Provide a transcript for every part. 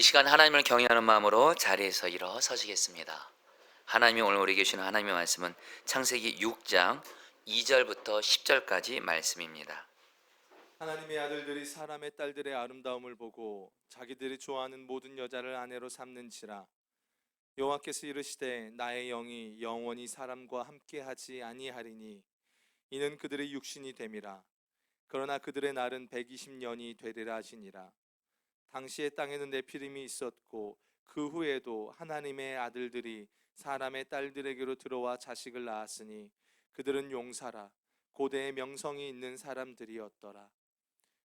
이 시간 하나님을 경외하는 마음으로 자리에서 일어서시겠습니다. 하나님이 오늘 우리에게 주시는 하나님의 말씀은 창세기 6장 2절부터 10절까지 말씀입니다. 하나님의 아들들이 사람의 딸들의 아름다움을 보고 자기들이 좋아하는 모든 여자를 아내로 삼는지라. 여호와께서 이르시되 나의 영이 영원히 사람과 함께하지 아니하리니 이는 그들의 육신이 됨이라. 그러나 그들의 날은 120년이 되리라 하시니라. 당시에 땅에는 네피림이 있었고 그 후에도 하나님의 아들들이 사람의 딸들에게로 들어와 자식을 낳았으니 그들은 용사라 고대의 명성이 있는 사람들이었더라.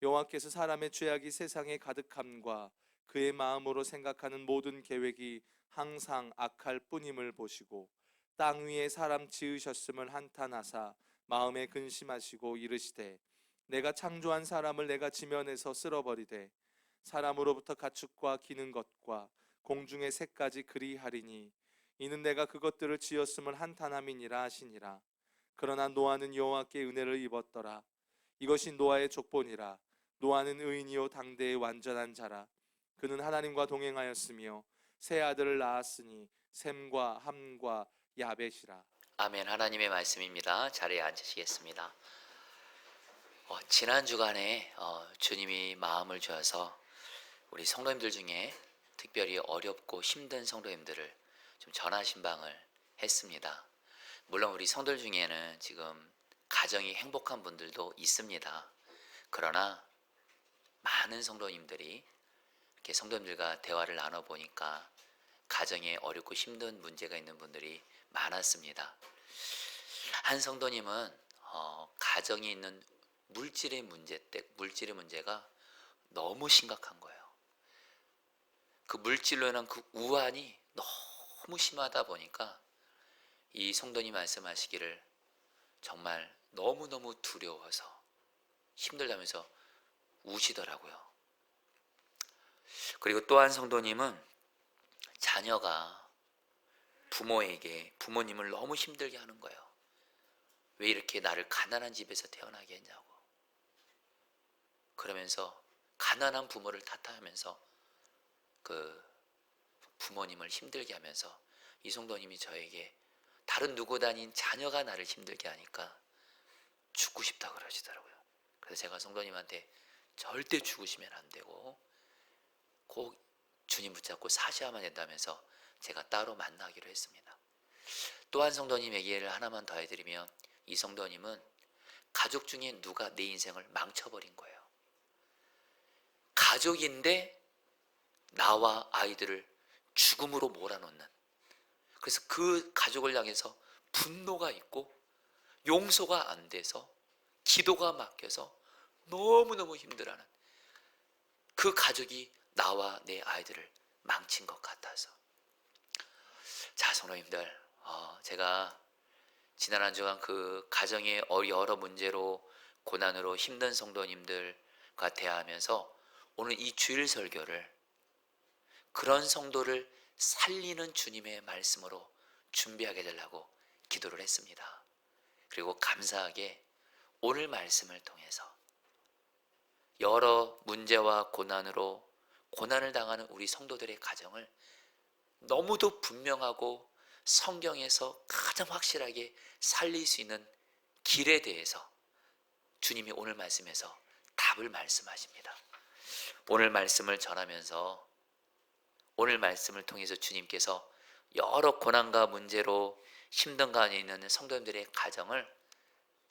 여호와께서 사람의 죄악이 세상에 가득함과 그의 마음으로 생각하는 모든 계획이 항상 악할 뿐임을 보시고 땅 위에 사람 지으셨음을 한탄하사 마음에 근심하시고 이르시되 내가 창조한 사람을 내가 지면에서 쓸어버리되 사람으로부터 가축과 기는 것과 공중의 새까지 그리하리니 이는 내가 그것들을 지었음을 한탄함이니라 하시니라. 그러나 노아는 여호와께 은혜를 입었더라. 이것이 노아의 족본이라. 노아는 의인이요 당대의 완전한 자라. 그는 하나님과 동행하였으며 세 아들을 낳았으니 셈과 함과 야벳이라. 아멘. 하나님의 말씀입니다. 자리에 앉으시겠습니다. 지난 주간에 주님이 마음을 주어서 우리 성도님들 중에 특별히 어렵고 힘든 성도님들을 좀 전하신방을 했습니다. 물론 우리 성도들 중에는 지금 가정이 행복한 분들도 있습니다. 그러나 많은 성도님들이 이렇게 성도님들과 대화를 나눠보니까 가정에 어렵고 힘든 문제가 있는 분들이 많았습니다. 한 성도님은 가정에 있는 물질의 문제가 너무 심각한 거예요. 그 물질로 인한 그 우환이 너무 심하다 보니까 이 성도님 말씀하시기를 정말 너무너무 두려워서 힘들다면서 우시더라고요. 그리고 또 한 성도님은 자녀가 부모님을 너무 힘들게 하는 거예요. 왜 이렇게 나를 가난한 집에서 태어나게 했냐고. 그러면서 가난한 부모를 탓하면서 그 부모님을 힘들게 하면서 이 성도님이 저에게 다른 누구도 아닌 자녀가 나를 힘들게 하니까 죽고 싶다 그러시더라고요. 그래서 제가 성도님한테 절대 죽으시면 안 되고 꼭 주님 붙잡고 사셔야만 된다면서 제가 따로 만나기로 했습니다. 또 한 성도님 얘기를 하나만 더 해드리면 이 성도님은 가족 중에 누가 내 인생을 망쳐버린 거예요. 가족인데 나와 아이들을 죽음으로 몰아넣는, 그래서 그 가족을 향해서 분노가 있고 용서가 안 돼서 기도가 막혀서 너무너무 힘들어하는 그 가족이 나와 내 아이들을 망친 것 같아서. 자, 성도님들, 제가 지난 한 주간 그 가정의 여러 문제로 고난으로 힘든 성도님들과 대화하면서 오늘 이 주일 설교를 그런 성도를 살리는 주님의 말씀으로 준비하게 되려고 기도를 했습니다. 그리고 감사하게 오늘 말씀을 통해서 여러 문제와 고난을 당하는 우리 성도들의 가정을 너무도 분명하고 성경에서 가장 확실하게 살릴 수 있는 길에 대해서 주님이 오늘 말씀에서 답을 말씀하십니다. 오늘 말씀을 전하면서 오늘 말씀을 통해서 주님께서 여러 고난과 문제로 힘든 가운데 있는 성도님들의 가정을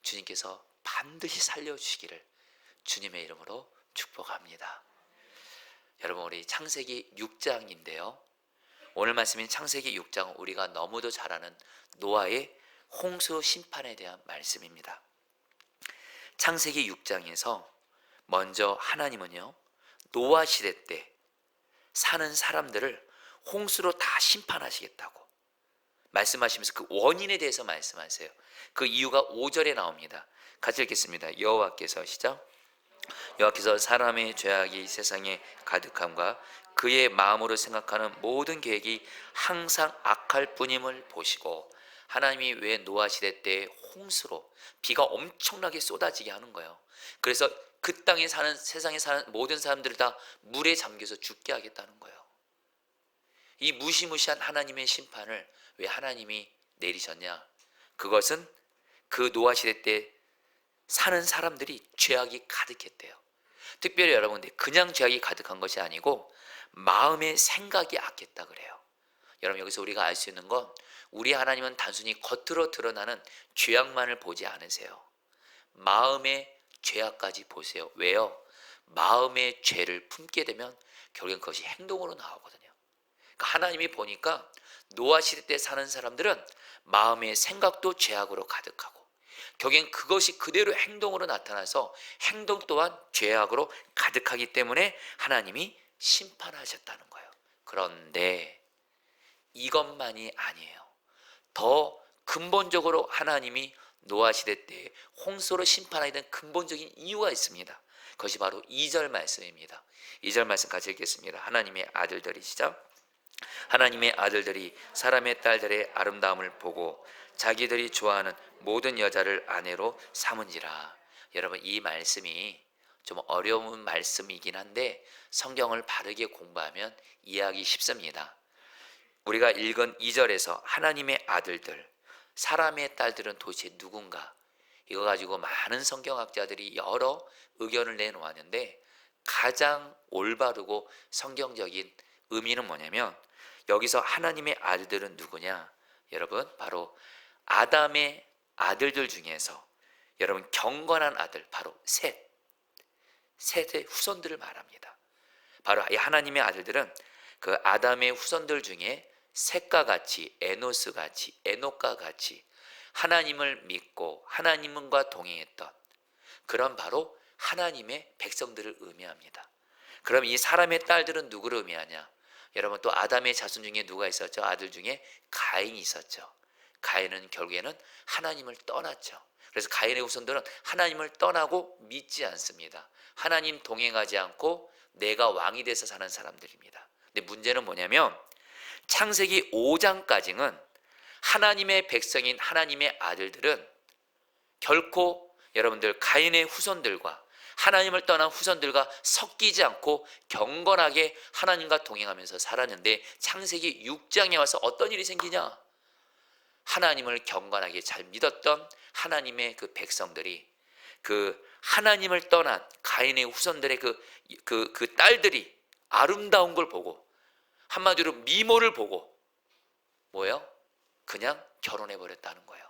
주님께서 반드시 살려주시기를 주님의 이름으로 축복합니다. 여러분, 우리 창세기 6장인데요. 오늘 말씀인 창세기 6장은 우리가 너무도 잘 아는 노아의 홍수 심판에 대한 말씀입니다. 창세기 6장에서 먼저 하나님은요, 노아 시대 때 사는 사람들을 홍수로 다 심판하시겠다고 말씀하시면서 그 원인에 대해서 말씀하세요. 그 이유가 5절에 나옵니다. 같이 읽겠습니다. 여호와께서 사람의 죄악이 세상에 가득함과 그의 마음으로 생각하는 모든 계획이 항상 악할 뿐임을 보시고, 하나님이 왜 노아 시대 때 홍수로 비가 엄청나게 쏟아지게 하는 거예요. 그래서 그 땅에 사는, 세상에 사는 모든 사람들을 다 물에 잠겨서 죽게 하겠다는 거예요. 이 무시무시한 하나님의 심판을 왜 하나님이 내리셨냐? 그것은 그 노아 시대 때 사는 사람들이 죄악이 가득했대요. 특별히 여러분들 그냥 죄악이 가득한 것이 아니고 마음의 생각이 악했다 그래요. 여러분 여기서 우리가 알 수 있는 건 우리 하나님은 단순히 겉으로 드러나는 죄악만을 보지 않으세요. 마음의 죄악까지 보세요. 왜요? 마음의 죄를 품게 되면 결국엔 그것이 행동으로 나오거든요. 그러니까 하나님이 보니까 노아 시대 때 사는 사람들은 마음의 생각도 죄악으로 가득하고 결국엔 그것이 그대로 행동으로 나타나서 행동 또한 죄악으로 가득하기 때문에 하나님이 심판하셨다는 거예요. 그런데 이것만이 아니에요. 더 근본적으로 하나님이 노아 시대 때 홍수로 심판하게 된 근본적인 이유가 있습니다. 그것이 바로 2절 말씀입니다. 2절 말씀 같이 읽겠습니다. 하나님의 아들들이 시작. 하나님의 아들들이 사람의 딸들의 아름다움을 보고 자기들이 좋아하는 모든 여자를 아내로 삼은지라. 여러분 이 말씀이 좀 어려운 말씀이긴 한데 성경을 바르게 공부하면 이해하기 쉽습니다. 우리가 읽은 2절에서 하나님의 아들들, 사람의 딸들은 도대체 누군가? 이거 가지고 많은 성경학자들이 여러 의견을 내놓았는데 가장 올바르고 성경적인 의미는 뭐냐면 여기서 하나님의 아들들은 누구냐? 여러분 바로 아담의 아들들 중에서 여러분 경건한 아들 바로 셋의 후손들을 말합니다. 바로 이 하나님의 아들들은 그 아담의 후손들 중에 셋과 같이 에노스 같이 에녹과 같이 하나님을 믿고 하나님과 동행했던 그런 바로 하나님의 백성들을 의미합니다. 그럼 이 사람의 딸들은 누구를 의미하냐? 여러분 또 아담의 자손 중에 누가 있었죠? 아들 중에 가인이 있었죠. 가인은 결국에는 하나님을 떠났죠. 그래서 가인의 후손들은 하나님을 떠나고 믿지 않습니다. 하나님 동행하지 않고 내가 왕이 돼서 사는 사람들입니다. 근데 문제는 뭐냐면 창세기 5장까지는 하나님의 백성인 하나님의 아들들은 결코 여러분들 가인의 후손들과 하나님을 떠난 후손들과 섞이지 않고 경건하게 하나님과 동행하면서 살았는데 창세기 6장에 와서 어떤 일이 생기냐? 하나님을 경건하게 잘 믿었던 하나님의 그 백성들이 그 하나님을 떠난 가인의 후손들의 그 딸들이 아름다운 걸 보고 한마디로 미모를 보고 뭐예요? 그냥 결혼해 버렸다는 거예요.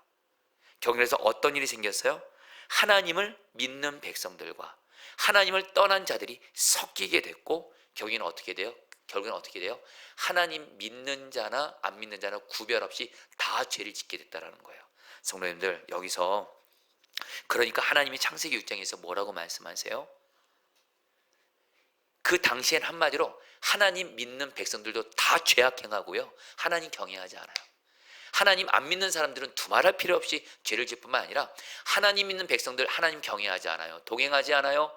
그래서 어떤 일이 생겼어요? 하나님을 믿는 백성들과 하나님을 떠난 자들이 섞이게 됐고 결국에는 어떻게 돼요? 하나님 믿는 자나 안 믿는 자나 구별 없이 다 죄를 짓게 됐다라는 거예요. 성도님들 여기서 그러니까 하나님이 창세기 6장에서 뭐라고 말씀하세요? 그 당시엔 한마디로 하나님 믿는 백성들도 다 죄악 행하고요. 하나님 경외하지 않아요. 하나님 안 믿는 사람들은 두말할 필요 없이 죄를 짓 뿐만 아니라 하나님 믿는 백성들 하나님 경외하지 않아요. 동행하지 않아요.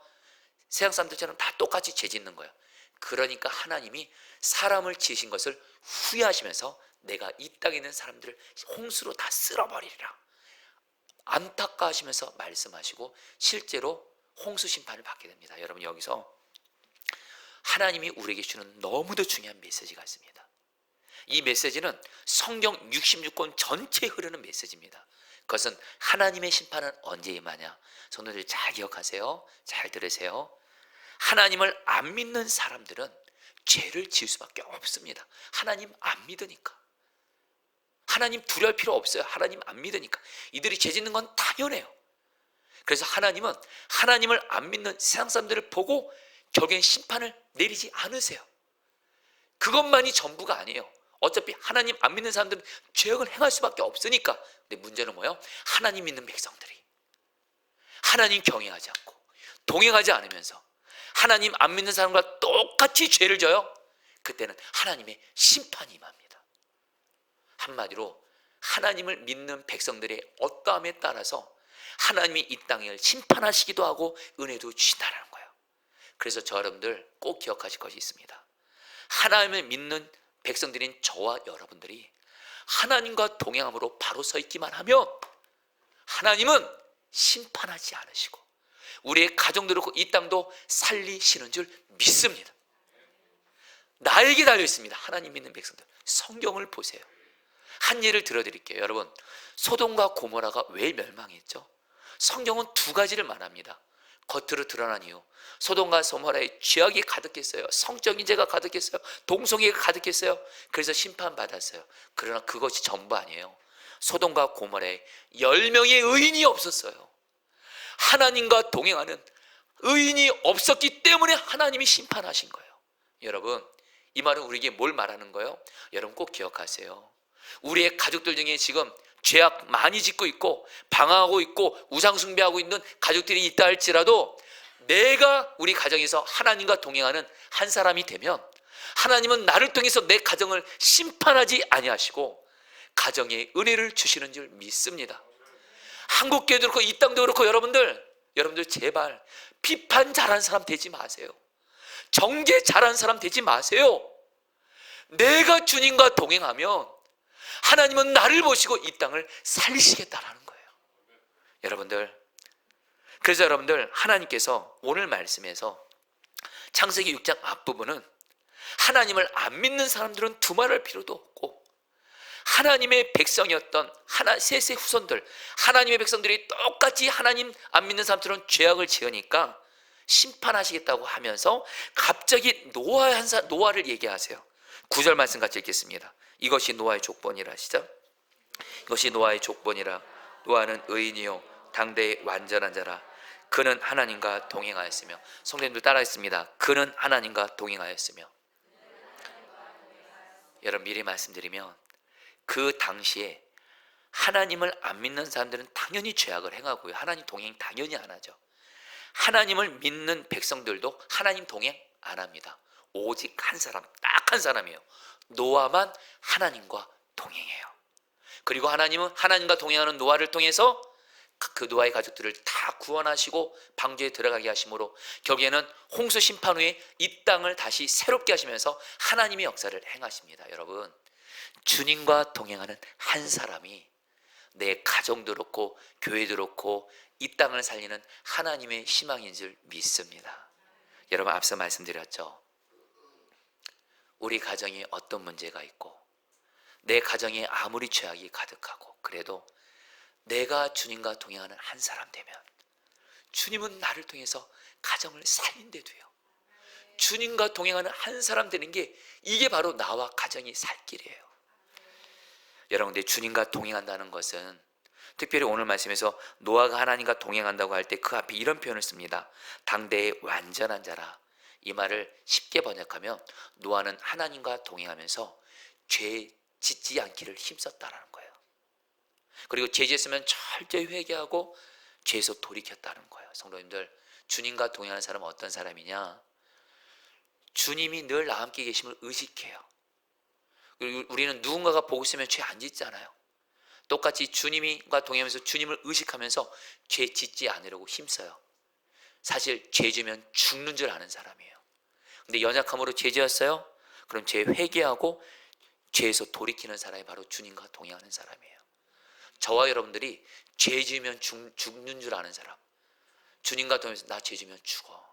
세상 사람들처럼 다 똑같이 죄 짓는 거예요. 그러니까 하나님이 사람을 지으신 것을 후회하시면서 내가 이 땅에 있는 사람들을 홍수로 다 쓸어버리리라 안타까워하시면서 말씀하시고 실제로 홍수 심판을 받게 됩니다. 여러분 여기서 하나님이 우리에게 주는 너무도 중요한 메시지가 있습니다. 이 메시지는 성경 66권 전체에 흐르는 메시지입니다. 그것은 하나님의 심판은 언제 임하냐? 성도들 잘 기억하세요. 잘 들으세요. 하나님을 안 믿는 사람들은 죄를 지을 수밖에 없습니다. 하나님 안 믿으니까. 하나님 두려울 필요 없어요. 하나님 안 믿으니까. 이들이 죄 짓는 건 당연해요. 그래서 하나님은 하나님을 안 믿는 세상 사람들을 보고 결국엔 심판을 내리지 않으세요. 그것만이 전부가 아니에요. 어차피 하나님 안 믿는 사람들은 죄악을 행할 수밖에 없으니까. 근데 문제는 뭐예요? 하나님 믿는 백성들이 하나님 경외하지 않고 동행하지 않으면서 하나님 안 믿는 사람과 똑같이 죄를 져요. 그때는 하나님의 심판이 임합니다. 한마디로 하나님을 믿는 백성들의 어떠함에 따라서 하나님이 이 땅을 심판하시기도 하고 은혜도 주신다는 거예요. 그래서 저 여러분들 꼭 기억하실 것이 있습니다. 하나님을 믿는 백성들인 저와 여러분들이 하나님과 동행함으로 바로 서 있기만 하면 하나님은 심판하지 않으시고 우리의 가정도 그렇고 이 땅도 살리시는 줄 믿습니다. 나에게 달려 있습니다. 하나님 믿는 백성들, 성경을 보세요. 한 예를 들어드릴게요. 여러분, 소돔과 고모라가 왜 멸망했죠? 성경은 두 가지를 말합니다. 겉으로 드러난 이유, 소돔과 고모라의 죄악이 가득했어요. 성적인 죄가 가득했어요. 동성애가 가득했어요. 그래서 심판받았어요. 그러나 그것이 전부 아니에요. 소돔과 고모라에 10명의 의인이 없었어요. 하나님과 동행하는 의인이 없었기 때문에 하나님이 심판하신 거예요. 여러분, 이 말은 우리에게 뭘 말하는 거예요? 여러분 꼭 기억하세요. 우리의 가족들 중에 지금 죄악 많이 짓고 있고 방황하고 있고 우상 숭배하고 있는 가족들이 있다 할지라도, 내가 우리 가정에서 하나님과 동행하는 한 사람이 되면 하나님은 나를 통해서 내 가정을 심판하지 아니하시고 가정에 은혜를 주시는 줄 믿습니다. 한국교회도 그렇고 이 땅도 그렇고, 여러분들 제발 비판 잘하는 사람 되지 마세요. 정죄 잘하는 사람 되지 마세요. 내가 주님과 동행하면 하나님은 나를 보시고 이 땅을 살리시겠다라는 거예요. 그래서 여러분들, 하나님께서 오늘 말씀에서 창세기 6장 앞부분은 하나님을 안 믿는 사람들은 두말할 필요도 없고, 하나님의 백성이었던 셋의 후손들, 하나님의 백성들이 똑같이 하나님 안 믿는 사람들은 죄악을 지으니까 심판하시겠다고 하면서 갑자기 노아를 얘기하세요. 9절 말씀 같이 읽겠습니다. 이것이 노아의 족본이라. 시작. 이것이 노아의 족본이라. 노아는 의인이요 당대의 완전한 자라. 그는 하나님과 동행하였으며. 성도님들 따라했습니다. 그는 하나님과 동행하였으며. 여러분, 미리 말씀드리면 그 당시에 하나님을 안 믿는 사람들은 당연히 죄악을 행하고요, 하나님 동행 당연히 안 하죠. 하나님을 믿는 백성들도 하나님 동행 안 합니다. 오직 한 사람, 딱 한 사람이에요. 노아만 하나님과 동행해요. 그리고 하나님은 하나님과 동행하는 노아를 통해서 그 노아의 가족들을 다 구원하시고 방주에 들어가게 하심으로 결국에는 홍수 심판 후에 이 땅을 다시 새롭게 하시면서 하나님의 역사를 행하십니다. 여러분, 주님과 동행하는 한 사람이 내 가정도 그렇고 교회도 그렇고 이 땅을 살리는 하나님의 희망인 줄 믿습니다. 여러분, 앞서 말씀드렸죠. 우리 가정에 어떤 문제가 있고 내 가정에 아무리 죄악이 가득하고 그래도 내가 주님과 동행하는 한 사람 되면 주님은 나를 통해서 가정을 살린대 도요. 주님과 동행하는 한 사람 되는 게, 이게 바로 나와 가정이 살 길이에요. 여러분, 근데 주님과 동행한다는 것은, 특별히 오늘 말씀에서 노아가 하나님과 동행한다고 할 때 그 앞에 이런 표현을 씁니다. 당대의 완전한 자라. 이 말을 쉽게 번역하면 노아는 하나님과 동행하면서 죄 짓지 않기를 힘썼다라는 거예요. 그리고 죄 지었으면 철저히 회개하고 죄에서 돌이켰다는 거예요. 성도님들, 주님과 동행하는 사람은 어떤 사람이냐? 주님이 늘 나와 함께 계심을 의식해요. 그리고 우리는 누군가가 보고 있으면 죄 안 짓잖아요. 똑같이 주님과 동행하면서 주님을 의식하면서 죄 짓지 않으려고 힘써요. 사실 죄 지으면 죽는 줄 아는 사람이에요. 근데 연약함으로 죄 지었어요? 그럼 죄 회개하고 죄에서 돌이키는 사람이 바로 주님과 동행하는 사람이에요. 저와 여러분들이 죄 지으면 죽는 줄 아는 사람, 주님과 동행해서 나 죄 지으면 죽어,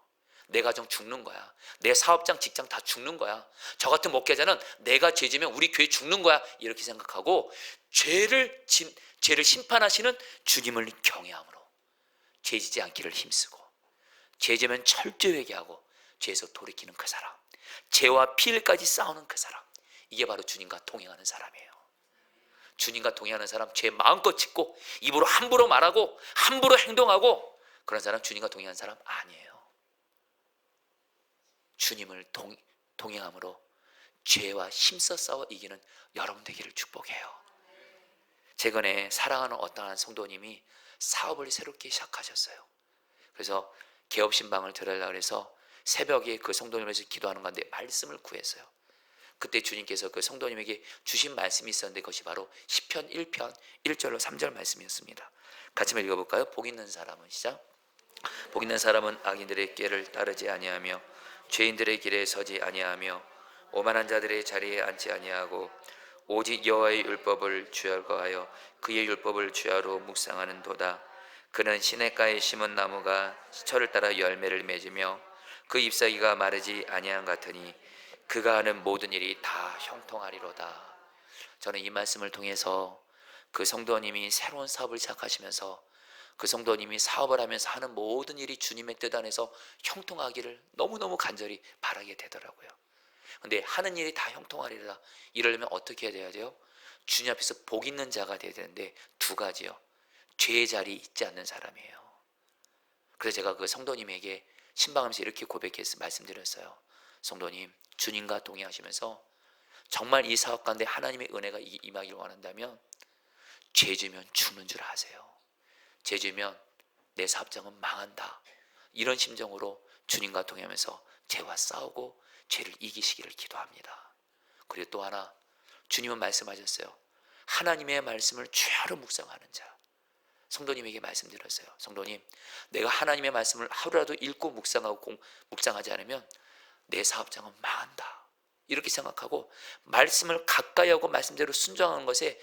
내 가정 죽는 거야, 내 사업장 직장 다 죽는 거야, 저 같은 목회자는 내가 죄 지으면 우리 교회 죽는 거야, 이렇게 생각하고 죄를 심판하시는 주님을 경외함으로 죄 지지 않기를 힘쓰고, 죄 지으면 철저히 회개하고 죄에서 돌이키는 그 사람, 죄와 피일까지 싸우는 그 사람, 이게 바로 주님과 동행하는 사람이에요. 주님과 동행하는 사람, 죄 마음껏 짓고 입으로 함부로 말하고 함부로 행동하고 그런 사람 주님과 동행하는 사람 아니에요. 주님을 동행함으로 죄와 힘써 싸워 이기는 여러분 되기를 축복해요. 최근에 사랑하는 어떤 한 성도님이 사업을 새롭게 시작하셨어요. 그래서 개업신방을 드리려고 해서 새벽에 그 성도님을 위해서 기도하는 가운데 말씀을 구했어요. 그때 주님께서 그 성도님에게 주신 말씀이 있었는데 그것이 바로 시편 1편 1절로 3절 말씀이었습니다. 같이 한번 읽어볼까요? 복 있는 사람은, 시작. 복 있는 사람은 악인들의 길을 따르지 아니하며 죄인들의 길에 서지 아니하며 오만한 자들의 자리에 앉지 아니하고 오직 여호와의 율법을 주야하여 그의 율법을 주야로 묵상하는 도다. 그는 시냇가에 심은 나무가 시철을 따라 열매를 맺으며 그 잎사귀가 마르지 아니한 같으니 그가 하는 모든 일이 다 형통하리로다. 저는 이 말씀을 통해서 그 성도님이 새로운 사업을 시작하시면서 그 성도님이 사업을 하면서 하는 모든 일이 주님의 뜻 안에서 형통하기를 너무너무 간절히 바라게 되더라고요. 근데 하는 일이 다 형통하리라, 이러려면 어떻게 해야 돼요? 주님 앞에서 복 있는 자가 돼야 되는데 두 가지요. 죄의 자리에 있지 않는 사람이에요. 그래서 제가 그 성도님에게 신방하면서 이렇게 고백해서 말씀드렸어요. 성도님, 주님과 동행하시면서 정말 이 사업 가운데 하나님의 은혜가 임하기를 원한다면 죄 지으면 죽는 줄 아세요. 죄 지으면 내 사업장은 망한다, 이런 심정으로 주님과 동행하면서 죄와 싸우고 죄를 이기시기를 기도합니다. 그리고 또 하나, 주님은 말씀하셨어요. 하나님의 말씀을 죄로 묵상하는 자. 성도님에게 말씀드렸어요. 성도님, 내가 하나님의 말씀을 하루라도 읽고 묵상하지 않으면 내 사업장은 망한다, 이렇게 생각하고 말씀을 가까이 하고 말씀대로 순종하는 것에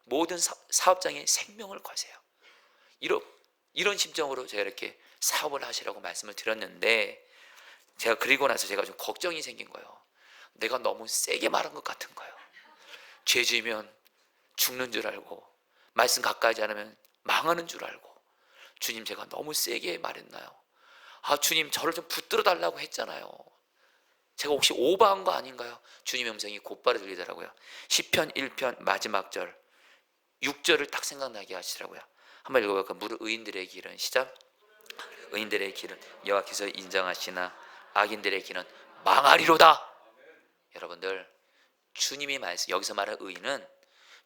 모든 사업장에 생명을 거세요. 이런 심정으로 제가 이렇게 사업을 하시라고 말씀을 드렸는데, 제가 그리고 나서 제가 좀 걱정이 생긴 거예요. 내가 너무 세게 말한 것 같은 거예요. 죄 지으면 죽는 줄 알고 말씀 가까이 하지 않으면 망하는 줄 알고, 주님 제가 너무 세게 말했나요? 주님, 저를 좀 붙들어 달라고 했잖아요. 제가 혹시 오버한 거 아닌가요? 주님의 음성이 곧바로 들리더라고요. 시편 1편 마지막 절 6절을 딱 생각나게 하시더라고요. 한번 읽어볼까요? 무릇 의인들의 길은, 시작. 의인들의 길은 여호와께서 인정하시나 악인들의 길은 망하리로다. 여러분들, 주님이 말씀, 여기서 말하는 의인은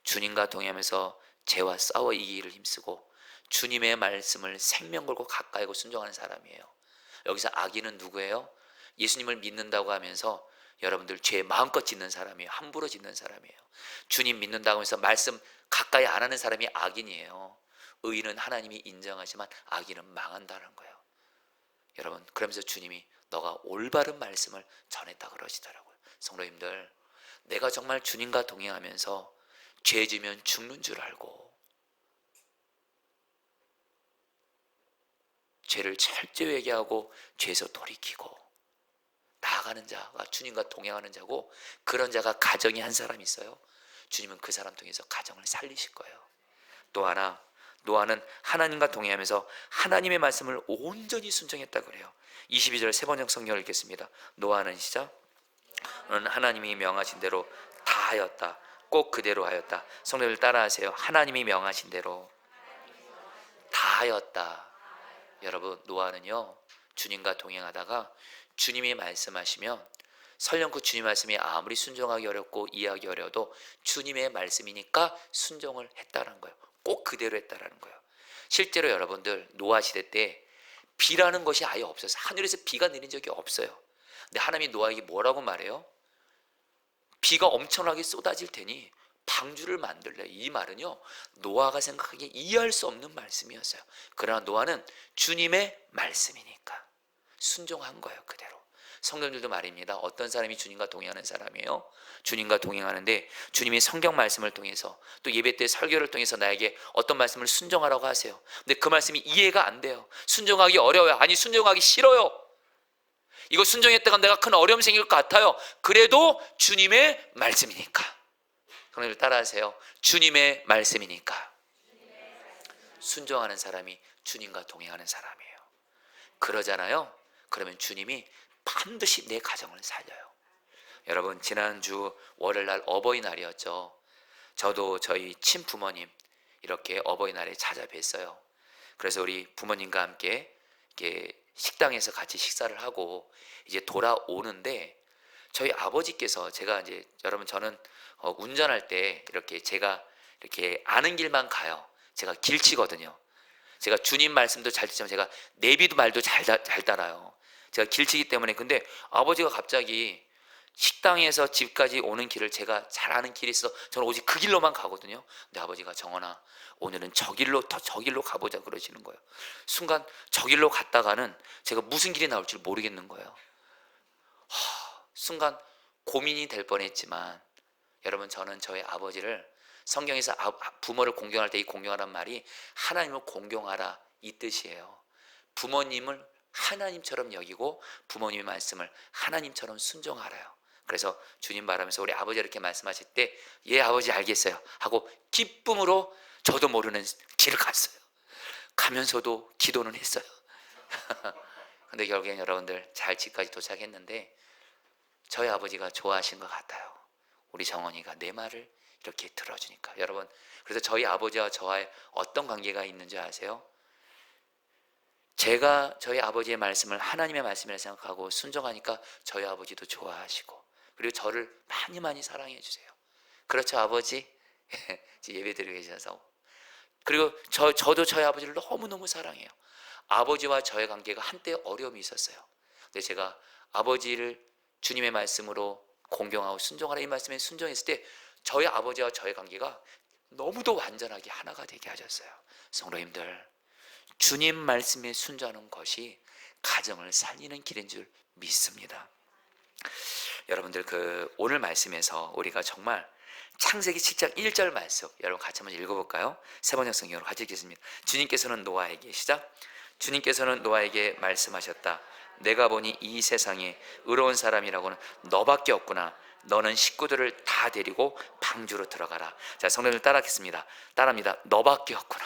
주님과 동행하면서 죄와 싸워 이기기를 힘쓰고 주님의 말씀을 생명 걸고 가까이 하고 순종하는 사람이에요. 여기서 악인은 누구예요? 예수님을 믿는다고 하면서 여러분들 죄 마음껏 짓는 사람이에요. 함부로 짓는 사람이에요. 주님 믿는다고 하면서 말씀 가까이 안 하는 사람이 악인이에요. 의인은 하나님이 인정하지만 악인은 망한다는 거예요. 여러분, 그러면서 주님이 너가 올바른 말씀을 전했다 그러시더라고요. 성도님들, 내가 정말 주님과 동행하면서 죄 지면 죽는 줄 알고 죄를 철저히 회개하고 죄에서 돌이키고 나아가는 자가 주님과 동행하는 자고, 그런 자가 가정이 한 사람 있어요. 주님은 그 사람 통해서 가정을 살리실 거예요. 또 하나, 노아는 하나님과 동행하면서 하나님의 말씀을 온전히 순종했다 그래요. 22절 세 번역 성경을 읽겠습니다. 노아는, 시작. 너는 하나님이 명하신 대로 다 하였다. 꼭 그대로 하였다. 성도들 따라하세요. 하나님이 명하신 대로 다 하였다. 여러분, 노아는요 주님과 동행하다가 주님이 말씀하시면 설령 그 주님 말씀이 아무리 순종하기 어렵고 이해하기 어려워도 주님의 말씀이니까 순종을 했다는 거예요. 꼭 그대로 했다라는 거예요. 실제로 여러분들, 노아 시대 때 비라는 것이 아예 없었어요. 하늘에서 비가 내린 적이 없어요. 근데 하나님이 노아에게 뭐라고 말해요? 비가 엄청나게 쏟아질 테니 방주를 만들래. 이 말은요 노아가 생각하기에 이해할 수 없는 말씀이었어요. 그러나 노아는 주님의 말씀이니까 순종한 거예요. 그대로. 성도님들도 말입니다. 어떤 사람이 주님과 동행하는 사람이에요? 주님과 동행하는데 주님이 성경 말씀을 통해서 또 예배 때 설교를 통해서 나에게 어떤 말씀을 순종하라고 하세요. 근데 그 말씀이 이해가 안 돼요. 순종하기 어려워요. 아니, 순종하기 싫어요. 이거 순종했다가 내가 큰 어려움 생길 것 같아요. 그래도 주님의 말씀이니까. 성도님들 따라하세요. 주님의 말씀이니까. 순종하는 사람이 주님과 동행하는 사람이에요. 그러잖아요. 그러면 주님이 반드시 내 가정을 살려요. 여러분, 지난주 월요일날 어버이날이었죠. 저도 저희 친부모님 이렇게 어버이날에 찾아뵀어요. 그래서 우리 부모님과 함께 이렇게 식당에서 같이 식사를 하고 이제 돌아오는데 저희 아버지께서, 제가 이제 여러분 저는 운전할 때 이렇게 제가 이렇게 아는 길만 가요. 제가 길치거든요. 제가 주님 말씀도 잘 듣지만 제가 내비도 말도 잘 따라요. 제가 길치기 때문에. 근데 아버지가 갑자기 식당에서 집까지 오는 길을, 제가 잘 아는 길이 있어 저는 오직 그 길로만 가거든요. 근데 아버지가 정원아, 오늘은 저 길로 가보자 그러시는 거예요. 순간 저 길로 갔다가는 제가 무슨 길이 나올지 모르겠는 거예요. 순간 고민이 될 뻔했지만 여러분, 저는 저희 아버지를 성경에서 부모를 공경할 때 이 공경하란 말이 하나님을 공경하라 이 뜻이에요. 부모님을 하나님처럼 여기고 부모님의 말씀을 하나님처럼 순종하라요. 그래서 주님 말하면서 우리 아버지가 이렇게 말씀하실 때 예 아버지 알겠어요 하고 기쁨으로 저도 모르는 길을 갔어요. 가면서도 기도는 했어요. 근데 결국엔 여러분들 잘 집까지 도착했는데 저희 아버지가 좋아하신 것 같아요. 우리 정원이가 내 말을 이렇게 들어주니까. 여러분, 그래서 저희 아버지와 저와의 어떤 관계가 있는지 아세요? 제가 저희 아버지의 말씀을 하나님의 말씀이라 생각하고 순종하니까 저희 아버지도 좋아하시고, 그리고 저를 많이 많이 사랑해 주세요. 그렇죠 아버지? 예배 드리고 계셔서. 그리고 저도 저희 아버지를 너무너무 사랑해요. 아버지와 저의 관계가 한때 어려움이 있었어요. 근데 제가 아버지를 주님의 말씀으로 공경하고 순종하라 이 말씀에 순종했을 때 저희 아버지와 저의 관계가 너무도 완전하게 하나가 되게 하셨어요. 성도님들, 주님 말씀에 순종하는 것이 가정을 살리는 길인 줄 믿습니다. 여러분들 오늘 말씀에서 우리가 정말 창세기 7장 1절 말씀 여러분 같이 한번 읽어볼까요? 세번역 성경으로 같이 읽겠습니다. 주님께서는 노아에게 시작. 주님께서는 노아에게 말씀하셨다. 내가 보니 이 세상에 의로운 사람이라고는 너밖에 없구나. 너는 식구들을 다 데리고 방주로 들어가라. 자, 성도님들 따라하겠습니다. 따라합니다. 너밖에 없구나.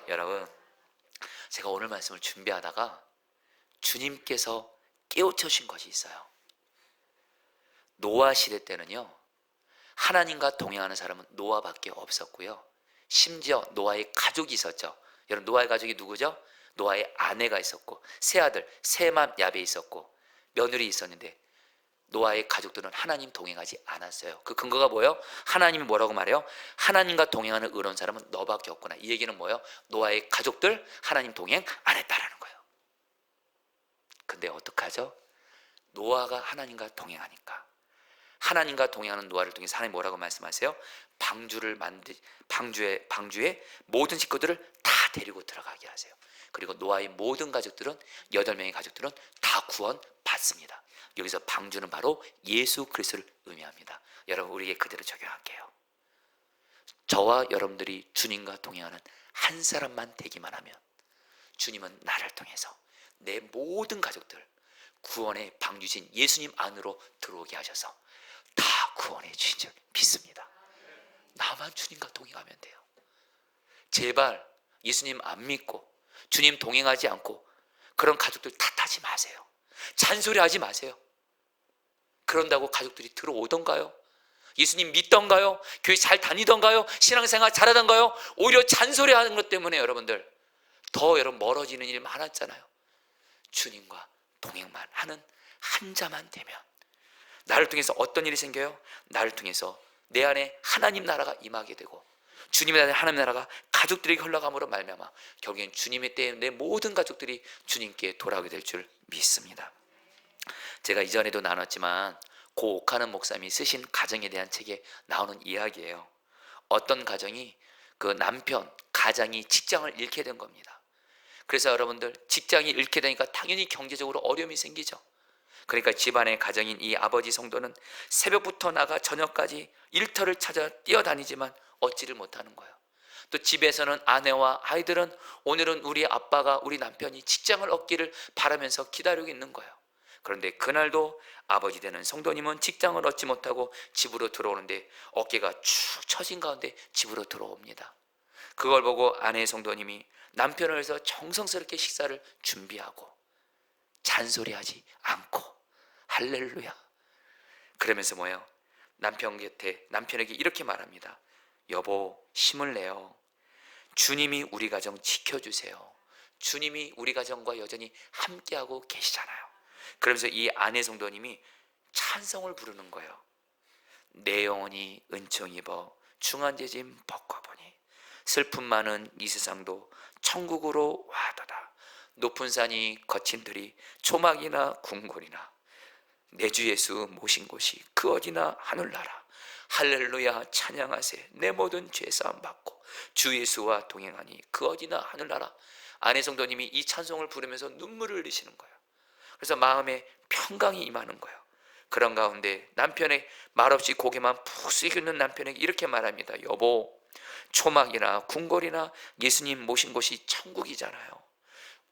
여러분, 제가 오늘 말씀을 준비하다가 주님께서 깨우쳐신 것이 있어요. 노아 시대 때는요, 하나님과 동행하는 사람은 노아밖에 없었고요. 심지어 노아의 가족이 있었죠. 여러분, 노아의 가족이 누구죠? 노아의 아내가 있었고 세 아들 셈함 야벳이 있었고 며느리 있었는데 노아의 가족들은 하나님 동행하지 않았어요. 그 근거가 뭐예요? 하나님이 뭐라고 말해요? 하나님과 동행하는 의로운 사람은 너밖에 없구나. 이 얘기는 뭐예요? 노아의 가족들 하나님 동행 안 했다라는 거예요. 근데 어떡하죠? 노아가 하나님과 동행하니까, 하나님과 동행하는 노아를 통해서 하나님 뭐라고 말씀하세요? 방주에 모든 식구들을 다 데리고 들어가게 하세요. 그리고 노아의 모든 가족들은 8명의 가족들은 다 구원 받습니다. 여기서 방주는 바로 예수 그리스도를 의미합니다. 여러분, 우리에게 그대로 적용할게요. 저와 여러분들이 주님과 동행하는 한 사람만 되기만 하면 주님은 나를 통해서 내 모든 가족들 구원의 방주신 예수님 안으로 들어오게 하셔서 다 구원해 주신 줄 믿습니다. 나만 주님과 동행하면 돼요. 제발 예수님 안 믿고 주님 동행하지 않고 그런 가족들 탓하지 마세요. 잔소리하지 마세요. 그런다고 가족들이 들어오던가요? 예수님 믿던가요? 교회 잘 다니던가요? 신앙생활 잘하던가요? 오히려 잔소리하는 것 때문에 여러분들 더 여러분 멀어지는 일 많았잖아요. 주님과 동행만 하는 한 자만 되면 나를 통해서 어떤 일이 생겨요? 나를 통해서 내 안에 하나님 나라가 임하게 되고 주님의 안에 하나님 나라가 가족들에게 흘러감으로 말미암아 결국엔 주님의 때에 내 모든 가족들이 주님께 돌아오게 될 줄 믿습니다. 제가 이전에도 나눴지만 고 옥하는 목사님이 쓰신 가정에 대한 책에 나오는 이야기예요. 어떤 가정이 그 남편, 가장이 직장을 잃게 된 겁니다. 그래서 여러분들 직장이 잃게 되니까 당연히 경제적으로 어려움이 생기죠. 그러니까 집안의 가정인 이 아버지 성도는 새벽부터 나가 저녁까지 일터를 찾아 뛰어다니지만 얻지를 못하는 거예요. 또 집에서는 아내와 아이들은 오늘은 우리 아빠가 우리 남편이 직장을 얻기를 바라면서 기다리고 있는 거예요. 그런데 그날도 아버지 되는 성도님은 직장을 얻지 못하고 집으로 들어오는데 어깨가 축 처진 가운데 집으로 들어옵니다. 그걸 보고 아내 성도님이 남편을 위해서 정성스럽게 식사를 준비하고 잔소리하지 않고 할렐루야 그러면서 뭐예요? 남편에게 이렇게 말합니다. 여보, 힘을 내요. 주님이 우리 가정 지켜주세요. 주님이 우리 가정과 여전히 함께하고 계시잖아요. 그러면서 이 아내 성도님이 찬송을 부르는 거예요. 내 영혼이 은총 입어 중한제짐 벗고보니 슬픔 많은 이 세상도 천국으로 와도다. 높은 산이 거친 들이 초막이나 궁궐이나 내 주 예수 모신 곳이 그 어디나 하늘나라. 할렐루야 찬양하세. 내 모든 죄사함 받고 주 예수와 동행하니 그 어디나 하늘나라. 아내 성도님이 이 찬송을 부르면서 눈물을 흘리시는 거예요. 그래서 마음에 평강이 임하는 거예요. 그런 가운데 남편의 말없이 고개만 푹 숙이는 남편에게 이렇게 말합니다. 여보, 초막이나 궁궐이나 예수님 모신 곳이 천국이잖아요.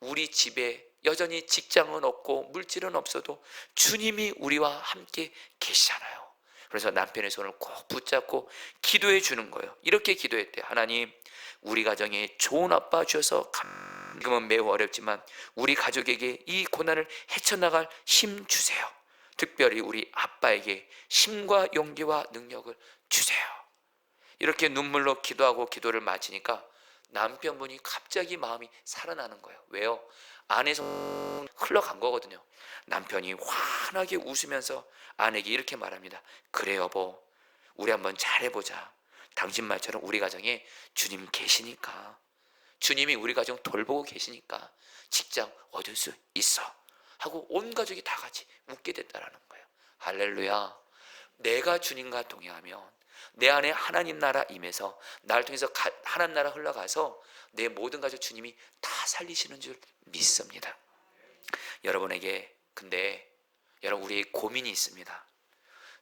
우리 집에 여전히 직장은 없고 물질은 없어도 주님이 우리와 함께 계시잖아요. 그래서 남편의 손을 꼭 붙잡고 기도해 주는 거예요. 이렇게 기도했대요. 하나님, 우리 가정에 좋은 아빠 주셔서 지금은 매우 어렵지만 우리 가족에게 이 고난을 헤쳐나갈 힘 주세요. 특별히 우리 아빠에게 힘과 용기와 능력을 주세요. 이렇게 눈물로 기도하고 기도를 마치니까 남편분이 갑자기 마음이 살아나는 거예요. 왜요? 안에서 흘러간 거거든요. 남편이 환하게 웃으면서 아내에게 이렇게 말합니다. 그래 여보, 우리 한번 잘해보자. 당신 말처럼 우리 가정에 주님 계시니까, 주님이 우리 가정 돌보고 계시니까 직장 얻을 수 있어 하고 온 가족이 다 같이 웃게 됐다라는 거예요. 할렐루야. 내가 주님과 동행하면 내 안에 하나님 나라 임해서 나를 통해서 하나님 나라 흘러가서 내 모든 가족 주님이 다 살리시는 줄 믿습니다. 여러분에게 근데 여러분, 우리의 고민이 있습니다.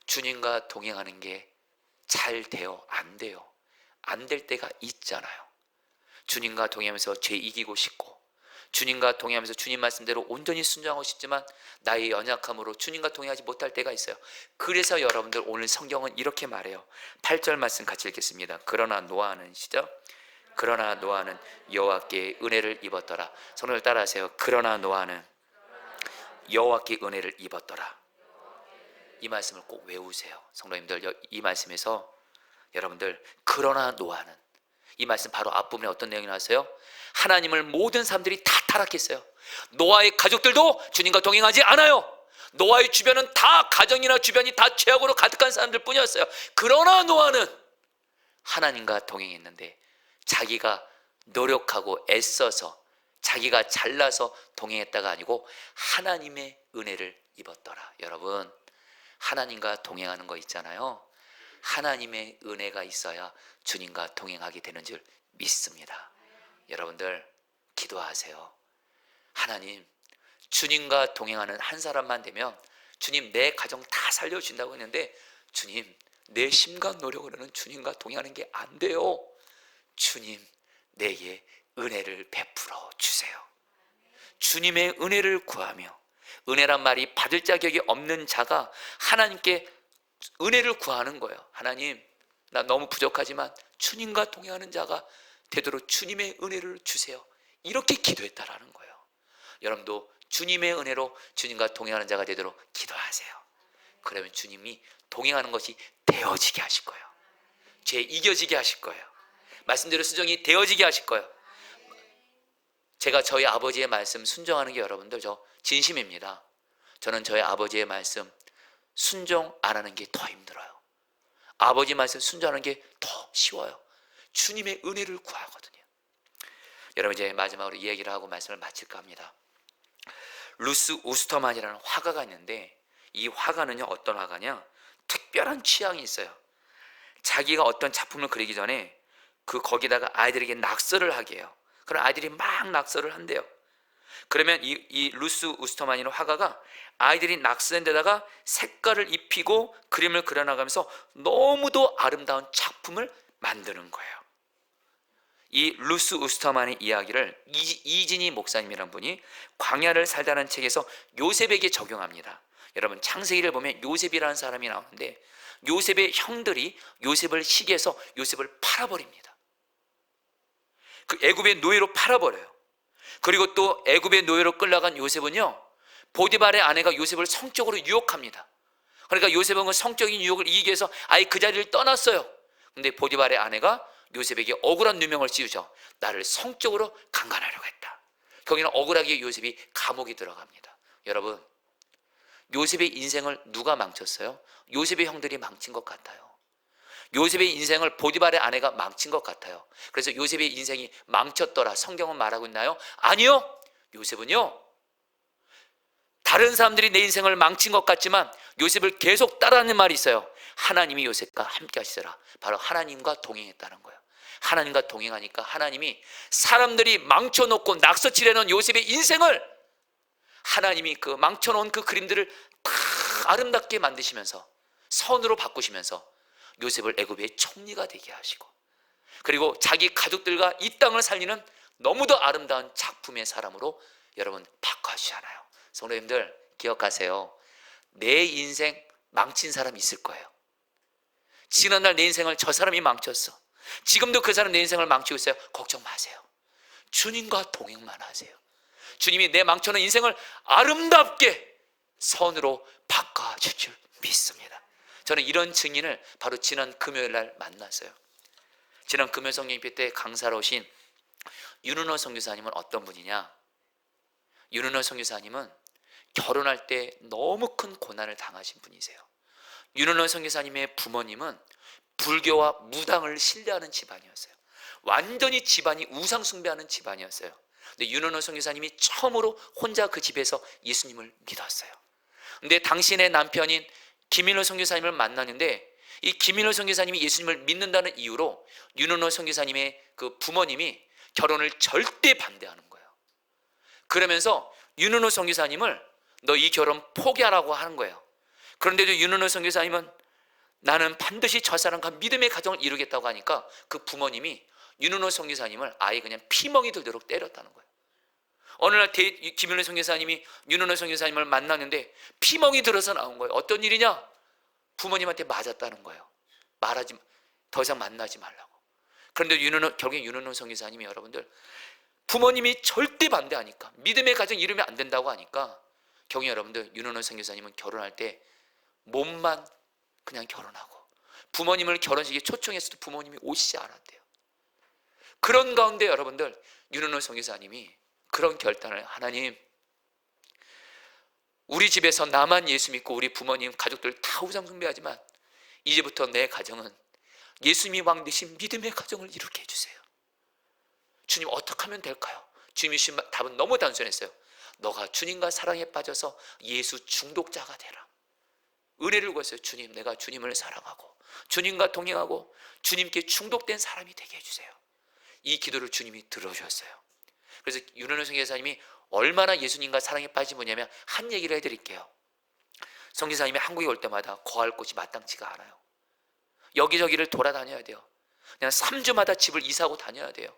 주님과 동행하는 게 잘 돼요? 안 돼요? 안 될 때가 있잖아요. 주님과 동행하면서 죄 이기고 싶고, 주님과 동행하면서 주님 말씀대로 온전히 순종하고 싶지만 나의 연약함으로 주님과 동행하지 못할 때가 있어요. 그래서 여러분들, 오늘 성경은 이렇게 말해요. 8절 말씀 같이 읽겠습니다. 그러나 노아는, 시작. 그러나 노아는 여호와께 은혜를 입었더라. 성령을 따라하세요. 그러나 노아는 여호와께 은혜를 입었더라. 이 말씀을 꼭 외우세요. 성도님들, 이 말씀에서 여러분들, 그러나 노아는, 이 말씀 바로 앞부분에 어떤 내용이 나왔어요? 하나님을 모든 사람들이 다 타락했어요. 노아의 가족들도 주님과 동행하지 않아요. 노아의 주변은 다, 가정이나 주변이 다 죄악으로 가득한 사람들 뿐이었어요. 그러나 노아는 하나님과 동행했는데 자기가 노력하고 애써서 자기가 잘나서 동행했다가 아니고 하나님의 은혜를 입었더라. 여러분, 하나님과 동행하는 거 있잖아요. 하나님의 은혜가 있어야 주님과 동행하게 되는 줄 믿습니다. 여러분들, 기도하세요. 하나님, 주님과 동행하는 한 사람만 되면 주님, 내 가정 다 살려준다고 했는데 주님, 내 심과 노력으로는 주님과 동행하는 게 안 돼요. 주님, 내게 은혜를 베풀어 주세요. 주님의 은혜를 구하며, 은혜란 말이 받을 자격이 없는 자가 하나님께 은혜를 구하는 거예요. 하나님, 나 너무 부족하지만 주님과 동행하는 자가 되도록 주님의 은혜를 주세요. 이렇게 기도했다라는 거예요. 여러분도 주님의 은혜로 주님과 동행하는 자가 되도록 기도하세요. 그러면 주님이 동행하는 것이 되어지게 하실 거예요. 죄 이겨지게 하실 거예요. 말씀대로 순종이 되어지게 하실 거예요. 제가 저희 아버지의 말씀 순종하는 게, 여러분들, 저 진심입니다. 저는 저희 아버지의 말씀 순종 안 하는 게 더 힘들어요. 아버지 말씀 순종하는 게 더 쉬워요. 주님의 은혜를 구하거든요. 여러분, 이제 마지막으로 이야기를 하고 말씀을 마칠까 합니다. 루스 우스터만이라는 화가가 있는데, 이 화가는요, 어떤 화가냐, 특별한 취향이 있어요. 자기가 어떤 작품을 그리기 전에 거기다가 아이들에게 낙서를 하게 해요. 그럼 아이들이 막 낙서를 한대요. 그러면 이 루스 우스터만이라는 화가가 아이들이 낙서한 데다가 색깔을 입히고 그림을 그려나가면서 너무도 아름다운 작품을 만드는 거예요. 이 루스 우스터만의 이야기를 이진희 목사님이라는 분이 광야를 살다는 책에서 요셉에게 적용합니다. 여러분, 창세기를 보면 요셉이라는 사람이 나오는데, 요셉의 형들이 요셉을 시기해서 요셉을 팔아버립니다. 그 애굽의 노예로 팔아버려요. 그리고 또 애굽의 노예로 끌려간 요셉은요, 보디발의 아내가 요셉을 성적으로 유혹합니다. 그러니까 요셉은 그 성적인 유혹을 이기기 위해서 아예 그 자리를 떠났어요. 근데 보디발의 아내가 요셉에게 억울한 누명을 씌우죠. 나를 성적으로 강간하려고 했다. 거기는 억울하게 요셉이 감옥에 들어갑니다. 여러분, 요셉의 인생을 누가 망쳤어요? 요셉의 형들이 망친 것 같아요. 요셉의 인생을 보디발의 아내가 망친 것 같아요. 그래서 요셉의 인생이 망쳤더라 성경은 말하고 있나요? 아니요. 요셉은요, 다른 사람들이 내 인생을 망친 것 같지만 요셉을 계속 따라하는 말이 있어요. 하나님이 요셉과 함께 하시더라. 바로 하나님과 동행했다는 거예요. 하나님과 동행하니까 하나님이 사람들이 망쳐놓고 낙서칠해놓은 요셉의 인생을 하나님이 그 망쳐놓은 그 그림들을 다 아름답게 만드시면서 선으로 바꾸시면서 요셉을 애굽의 총리가 되게 하시고, 그리고 자기 가족들과 이 땅을 살리는 너무도 아름다운 작품의 사람으로 여러분 바꿔주잖아요. 성도님들 기억하세요. 내 인생 망친 사람 있을 거예요. 지난날 내 인생을 저 사람이 망쳤어. 지금도 그 사람 내 인생을 망치고 있어요. 걱정 마세요. 주님과 동행만 하세요. 주님이 내 망쳐놓은 인생을 아름답게 선으로 바꿔줄 줄 믿습니다. 저는 이런 증인을 바로 지난 금요일 날 만났어요. 지난 금요 성령예배 때 강사로 오신 윤은호 선교사님은 어떤 분이냐? 윤은호 선교사님은 결혼할 때 너무 큰 고난을 당하신 분이세요. 윤은호 선교사님의 부모님은 불교와 무당을 신뢰하는 집안이었어요. 완전히 집안이 우상 숭배하는 집안이었어요. 근데 윤은호 선교사님이 처음으로 혼자 그 집에서 예수님을 믿었어요. 근데 당신의 남편인 김인호 선교사님을 만나는데 이 김인호 선교사님이 예수님을 믿는다는 이유로 윤은호 선교사님의 그 부모님이 결혼을 절대 반대하는 거예요. 그러면서 윤은호 선교사님을 너 이 결혼 포기하라고 하는 거예요. 그런데도 윤은호 선교사님은 나는 반드시 저 사람과 믿음의 가정을 이루겠다고 하니까 그 부모님이 윤은호 선교사님을 아예 그냥 피멍이 들도록 때렸다는 거예요. 어느 날 김윤호 선교사님이 윤은호 선교사님을 만났는데 피멍이 들어서 나온 거예요. 어떤 일이냐? 부모님한테 맞았다는 거예요. 말하지, 더 이상 만나지 말라고. 그런데 결국에 윤은호 선교사님이 여러분들 부모님이 절대 반대하니까 믿음의 가정 이루면 안 된다고 하니까 결국에 여러분들 윤은호 선교사님은 결혼할 때 몸만 그냥 결혼하고 부모님을 결혼식에 초청했어도 부모님이 오시지 않았대요. 그런 가운데 여러분들 윤은호 선교사님이 그런 결단을 하나님 우리 집에서 나만 예수 믿고 우리 부모님 가족들 다 우상 숭배하지만 이제부터 내 가정은 예수님이 왕 되신 믿음의 가정을 이루게 해주세요. 주님 어떻게 하면 될까요? 주님이 주신 답은 너무 단순했어요. 너가 주님과 사랑에 빠져서 예수 중독자가 되라. 은혜를 구했어요. 주님 내가 주님을 사랑하고 주님과 동행하고 주님께 중독된 사람이 되게 해주세요. 이 기도를 주님이 들어주셨어요. 그래서 윤은호 선교사님이 얼마나 예수님과 사랑에 빠진 분이냐면 한 얘기를 해드릴게요. 선교사님이 한국에 올 때마다 거할 곳이 마땅치가 않아요. 여기저기를 돌아다녀야 돼요. 그냥 3주마다 집을 이사하고 다녀야 돼요.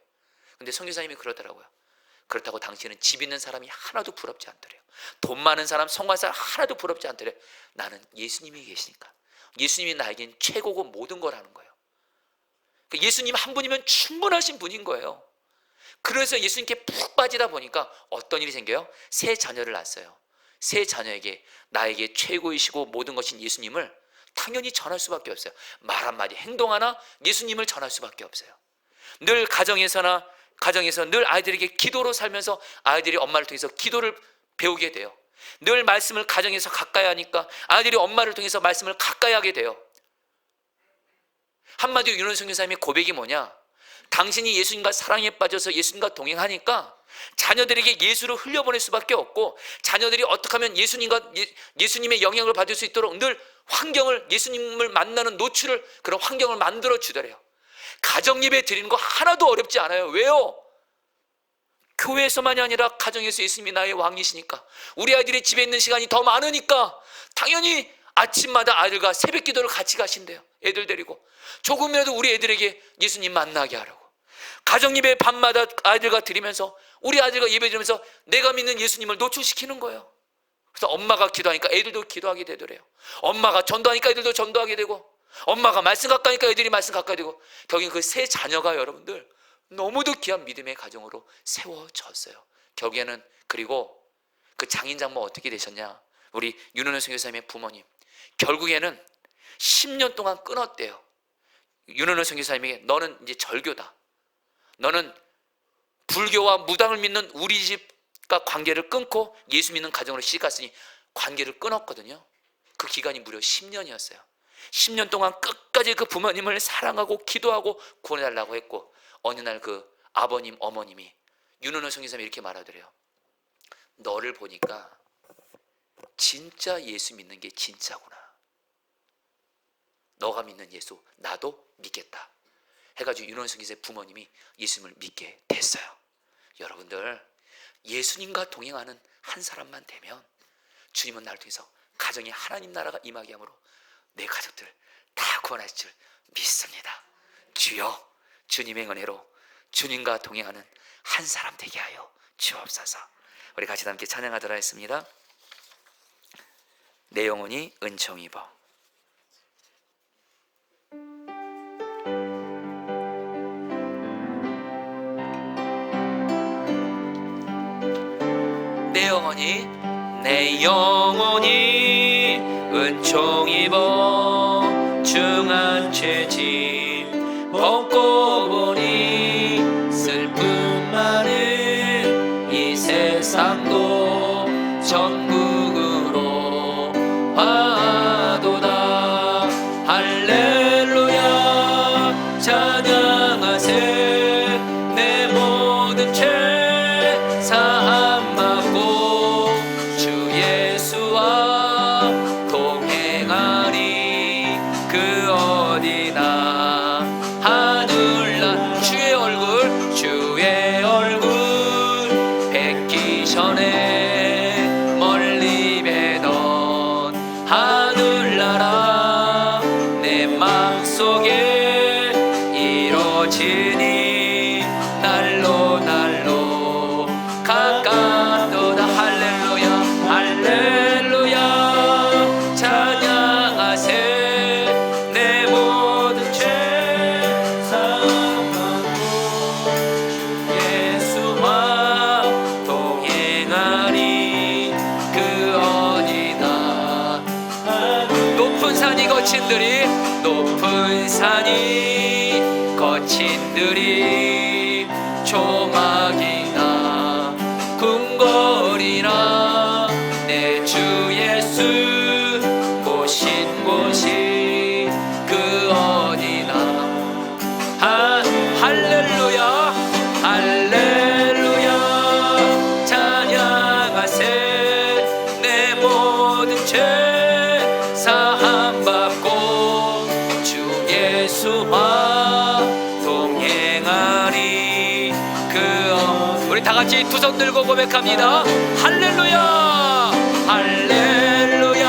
근데 선교사님이 그러더라고요. 그렇다고 당신은 집 있는 사람이 하나도 부럽지 않더래요. 돈 많은 사람, 성공한 사람 하나도 부럽지 않더래요. 나는 예수님이 계시니까 예수님이 나에겐 최고고 모든 거라는 거예요. 예수님 한 분이면 충분하신 분인 거예요. 그래서 예수님께 푹 빠지다 보니까 어떤 일이 생겨요? 새 자녀를 낳았어요. 새 자녀에게 나에게 최고이시고 모든 것인 예수님을 당연히 전할 수밖에 없어요. 말 한마디 행동 하나 예수님을 전할 수밖에 없어요. 늘 가정에서 늘 아이들에게 기도로 살면서 아이들이 엄마를 통해서 기도를 배우게 돼요. 늘 말씀을 가정에서 가까이 하니까 아이들이 엄마를 통해서 말씀을 가까이 하게 돼요. 한마디로 윤은호 선교사님의 고백이 뭐냐? 당신이 예수님과 사랑에 빠져서 예수님과 동행하니까 자녀들에게 예수를 흘려보낼 수밖에 없고 자녀들이 어떻게 하면 예수님의 영향을 받을 수 있도록 늘 환경을 예수님을 만나는 노출을 그런 환경을 만들어 주더래요. 가정 예배 드리는 거 하나도 어렵지 않아요. 왜요? 교회에서만이 아니라 가정에서 예수님이 나의 왕이시니까 우리 아이들이 집에 있는 시간이 더 많으니까 당연히 아침마다 아이들과 새벽 기도를 같이 가신대요. 애들 데리고 조금이라도 우리 애들에게 예수님 만나게 하라고 가정 예배 밤마다 아이들과 드리면서 우리 아이들과 예배 드리면서 내가 믿는 예수님을 노출시키는 거예요. 그래서 엄마가 기도하니까 애들도 기도하게 되더래요. 엄마가 전도하니까 애들도 전도하게 되고 엄마가 말씀 가까이 하니까 애들이 말씀 가까이 되고 결국엔 그 세 자녀가 여러분들 너무도 귀한 믿음의 가정으로 세워졌어요. 결국에는 그리고 그 장인 장모 어떻게 되셨냐? 우리 윤은호 선교사님의 부모님 결국에는 10년 동안 끊었대요. 윤은호 선교사님에게 너는 이제 절교다. 너는 불교와 무당을 믿는 우리 집과 관계를 끊고 예수 믿는 가정으로 시집갔으니 관계를 끊었거든요. 그 기간이 무려 10년이었어요. 10년 동안 끝까지 그 부모님을 사랑하고 기도하고 구원해달라고 했고 어느 날 그 아버님 어머님이 윤은호 선교사님이 이렇게 말하더래요. 너를 보니까 진짜 예수 믿는 게 진짜구나. 너가 믿는 예수 나도 믿겠다 해가지고 윤은호 선교사의 부모님이 예수님을 믿게 됐어요. 여러분들 예수님과 동행하는 한 사람만 되면 주님은 나를 통해서 가정에 하나님 나라가 임하게 하므로 내 가족들 다 구원하실 줄 믿습니다. 주여 주님의 은혜로 주님과 동행하는 한 사람 되게 하여 주옵소서. 우리 같이 함께 찬양하도록 하겠습니다. 내 영혼이 은총 입어. 내 영혼이 은총 입어 중한 죄짐 벗고 보니 슬픔 많은 이 세상도 천국으로 화도다. 할렐루야 찬양하세. 내 모든 죄 사함 받고 주 예수와 동행하리. 그 어디나 하늘나 주의 얼굴 뵙기 전에 멀리 뵈던 하늘나라 내 마음속에 이루어지니 날로 가깝도다. 할렐루야 할렐루야 찬양하세. 내 모든 죄 사함받고 예수와 동행하리. 그 어디나 높은 산이 거친 들이 조막이나 궁궐이나 내 주 예수 모신 곳이 그 어디나. 할렐루야 할렐루야 찬양하세. 내 모든 죄 사함 받고 주 예수와 동행하리. 우리 다 같이 두 손 들고 고백합니다. 할렐루야 할렐루야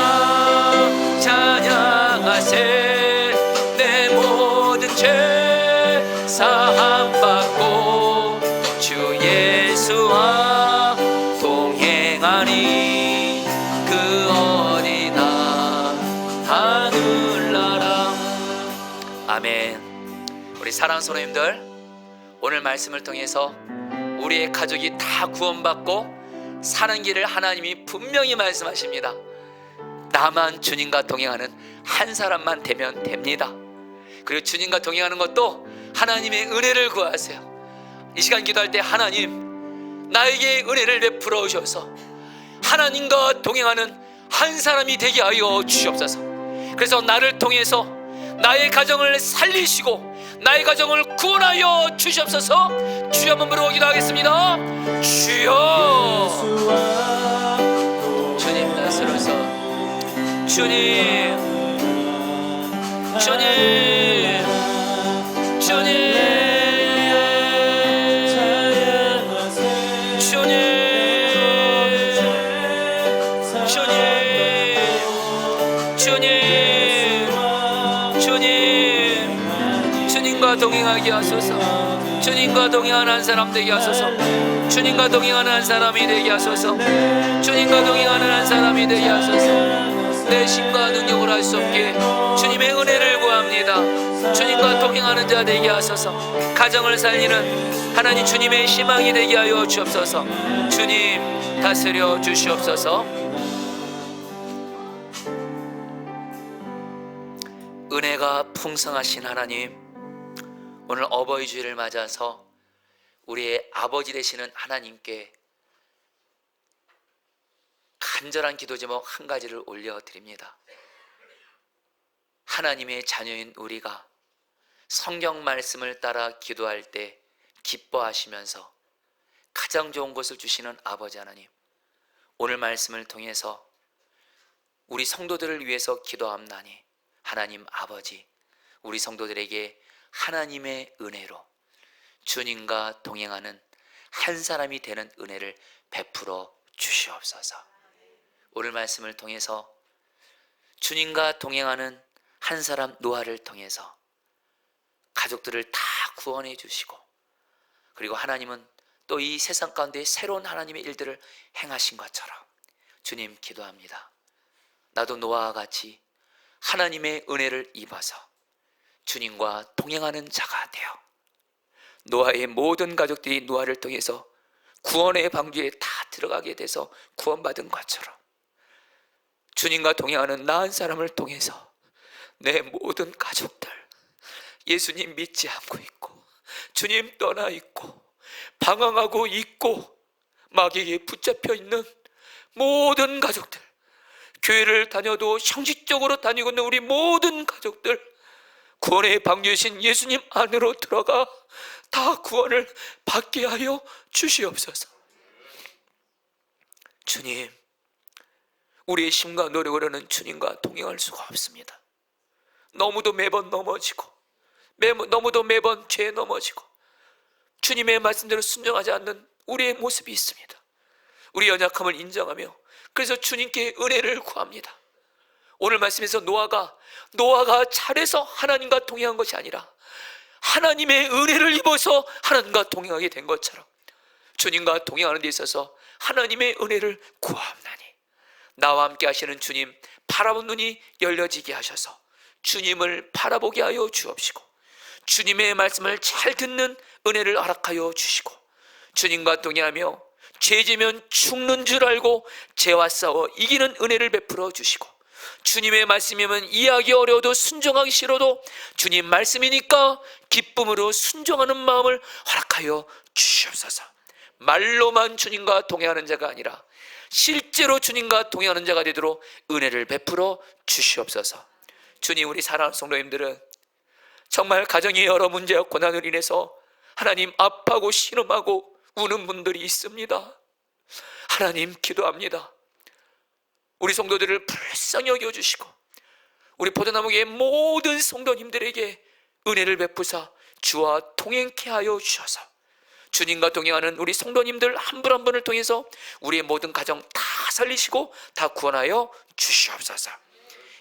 찬양하세. 내 모든 죄 사함 받고 주 예수와 동행하리. 그 어디나 하늘나라. 아멘. 우리 사랑하는 성도님들, 오늘 말씀을 통해서 우리의 가족이 다 구원받고 사는 길을 하나님이 분명히 말씀하십니다. 나만 주님과 동행하는 한 사람만 되면 됩니다. 그리고 주님과 동행하는 것도 하나님의 은혜를 구하세요. 이 시간 기도할 때 하나님 나에게 은혜를 베풀어 오셔서 하나님과 동행하는 한 사람이 되게 하여 주시옵소서. 그래서 나를 통해서 나의 가정을 살리시고 나의 가정을 구원하여 주시옵소서. 주여 한번 부르고 기도하겠습니다. 주여 주님 나서로서 주님 주님 주님 주님과 동행하게 하소서. 주님과 동행하는 한 사람 되게 하소서. 주님과 동행하는 한 사람이 되게 하소서. 주님과 동행하는 한 사람이 되게 하소서. 내 힘과 능력으로 할 수 없게 주님의 은혜를 구합니다. 주님과 동행하는 자 되게 하소서. 가정을 살리는 하나님 주님의 희망이 되게 하여 주옵소서. 주님 다스려 주시옵소서. 은혜가 풍성하신 하나님, 오늘 어버이 주일을 맞아서 우리의 아버지 되시는 하나님께 간절한 기도 제목 한 가지를 올려드립니다. 하나님의 자녀인 우리가 성경 말씀을 따라 기도할 때 기뻐하시면서 가장 좋은 것을 주시는 아버지 하나님, 오늘 말씀을 통해서 우리 성도들을 위해서 기도함나니 하나님 아버지, 우리 성도들에게 하나님의 은혜로 주님과 동행하는 한 사람이 되는 은혜를 베풀어 주시옵소서. 오늘 말씀을 통해서 주님과 동행하는 한 사람 노아를 통해서 가족들을 다 구원해 주시고, 그리고 하나님은 또 이 세상 가운데 새로운 하나님의 일들을 행하신 것처럼 주님 기도합니다. 나도 노아와 같이 하나님의 은혜를 입어서 주님과 동행하는 자가 되어 노아의 모든 가족들이 노아를 통해서 구원의 방주에 다 들어가게 돼서 구원받은 것처럼 주님과 동행하는 나 한 사람을 통해서 내 모든 가족들 예수님 믿지 않고 있고 주님 떠나 있고 방황하고 있고 마귀에게 붙잡혀 있는 모든 가족들, 교회를 다녀도 형식적으로 다니고 있는 우리 모든 가족들, 구원의 방주이신 예수님 안으로 들어가 다 구원을 받게 하여 주시옵소서. 주님, 우리의 힘과 노력으로는 주님과 동행할 수가 없습니다. 너무도 매번 넘어지고 너무도 매번 죄에 넘어지고 주님의 말씀대로 순종하지 않는 우리의 모습이 있습니다. 우리 연약함을 인정하며 그래서 주님께 은혜를 구합니다. 오늘 말씀에서 노아가 잘해서 하나님과 동행한 것이 아니라 하나님의 은혜를 입어서 하나님과 동행하게 된 것처럼 주님과 동행하는 데 있어서 하나님의 은혜를 구하옵나니 나와 함께 하시는 주님 바라본 눈이 열려지게 하셔서 주님을 바라보게 하여 주옵시고 주님의 말씀을 잘 듣는 은혜를 허락하여 주시고 주님과 동행하며 죄지면 죽는 줄 알고 죄와 싸워 이기는 은혜를 베풀어 주시고 주님의 말씀이면 이해하기 어려워도 순종하기 싫어도 주님 말씀이니까 기쁨으로 순종하는 마음을 허락하여 주시옵소서. 말로만 주님과 동행하는 자가 아니라 실제로 주님과 동행하는 자가 되도록 은혜를 베풀어 주시옵소서. 주님, 우리 사랑하는 성도님들은 정말 가정의 여러 문제와 고난으로 인해서 하나님 아파하고 신음하고 우는 분들이 있습니다. 하나님 기도합니다. 우리 성도들을 불쌍히 여겨주시고 우리 포도나무교회 모든 성도님들에게 은혜를 베푸사 주와 동행케 하여 주셔서 주님과 동행하는 우리 성도님들 한 분 한 분을 통해서 우리의 모든 가정 다 살리시고 다 구원하여 주시옵소서.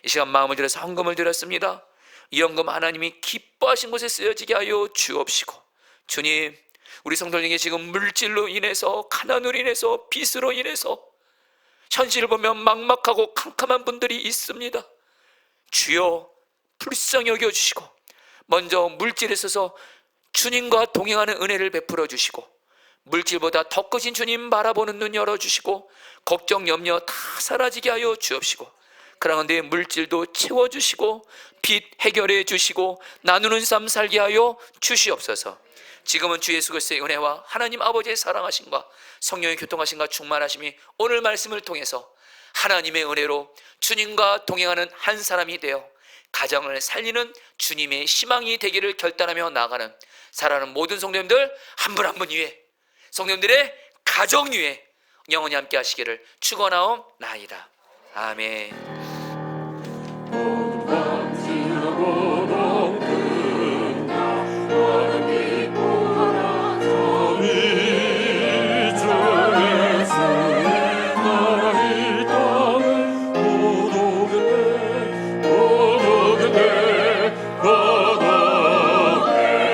이 시간 마음을 들여서 헌금을 드렸습니다. 이 헌금 하나님이 기뻐하신 곳에 쓰여지게 하여 주옵시고 주님, 우리 성도님에게 지금 물질로 인해서 가난으로 인해서 빚으로 인해서 현실을 보면 막막하고 캄캄한 분들이 있습니다. 주여 불쌍히 여겨주시고 먼저 물질에 있어서 주님과 동행하는 은혜를 베풀어 주시고 물질보다 더 크신 주님 바라보는 눈 열어주시고 걱정 염려 다 사라지게 하여 주옵시고 그러는데 물질도 채워주시고 빚 해결해 주시고 나누는 삶 살게 하여 주시옵소서. 지금은 주 예수 그리스도의 은혜와 하나님 아버지의 사랑하심과 성령의 교통하심과 충만하심이 오늘 말씀을 통해서 하나님의 은혜로 주님과 동행하는 한 사람이 되어 가정을 살리는 주님의 희망이 되기를 결단하며 나아가는 사랑하는 모든 성도님들 한 분 한 분 위에 성도님들의 가정 위에 영원히 함께 하시기를 축원하옵나이다. 아멘.